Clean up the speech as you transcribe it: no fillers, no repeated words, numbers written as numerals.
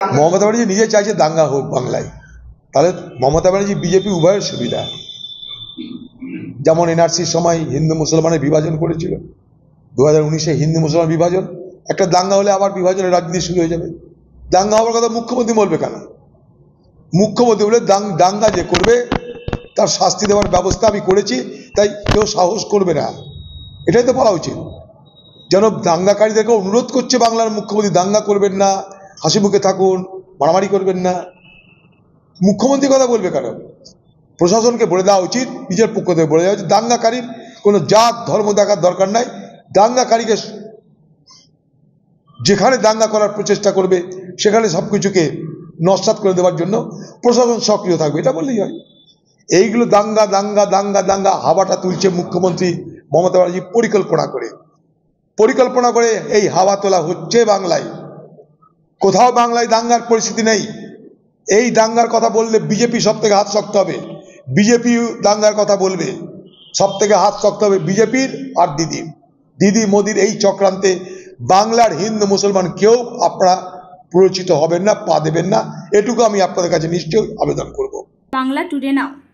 মমতা ব্যানার্জি নিজে চাইছে দাঙ্গা হোক বাংলায়, তাহলে মমতা ব্যানার্জি বিজেপি উভয়ের সুবিধা। যেমন এনআরসির সময় হিন্দু মুসলমানের বিভাজন করেছিল, 2019-এ হিন্দু মুসলমান বিভাজন, একটা দাঙ্গা হলে আবার বিভাজনের রাজনীতি শুরু হয়ে যাবে। দাঙ্গা হওয়ার কথা মুখ্যমন্ত্রী বলবে কেন? মুখ্যমন্ত্রী বলে দাঙ্গা যে করবে তার শাস্তি দেওয়ার ব্যবস্থা আমি করেছি, তাই কেউ সাহস করবে না, এটাই তো বলা উচিত। যেন দাঙ্গাকারীদেরকে অনুরোধ করছে বাংলার মুখ্যমন্ত্রী, দাঙ্গা করবেন না, হাসি মুখে থাকুন, মারামারি করবেন না। মুখ্যমন্ত্রী কথা বলবে কেন? প্রশাসনকে বলে দেওয়া উচিত, নিজের পক্ষ থেকে বলে দেওয়া উচিত, দাঙ্গাকারীর কোনো জাত ধর্ম দেখার দরকার নাই, দাঙ্গাকারীকে যেখানে দাঙ্গা করার প্রচেষ্টা করবে সেখানে সবকিছুকে নস্যাৎ করে দেওয়ার জন্য প্রশাসন সক্রিয় থাকবে, এটা বললেই হয়। এইগুলো দাঙ্গা দাঙ্গা দাঙ্গা দাঙ্গা হাওয়াটা তুলছে মুখ্যমন্ত্রী মমতা ব্যানার্জি পরিকল্পনা করে এই হাওয়া তোলা হচ্ছে বাংলায়। কোথাও বাংলায় দাঙ্গার পরিস্থিতি নেই। এই দাঙ্গার কথা বললে বিজেপি সব থেকে হাত শক্ত হবে, বিজেপি দাঙ্গার কথা বলবে, সব থেকে হাত শক্ত হবে বিজেপির আর দিদি মোদির এই চক্রান্তে বাংলার হিন্দু মুসলমান কেউ আপনারা প্ররোচিত হবেন না, পা দেবেন না, এটুকু আমি আপনাদের কাছে নিশ্চয়ই আবেদন করব। বাংলা টুডে নাও।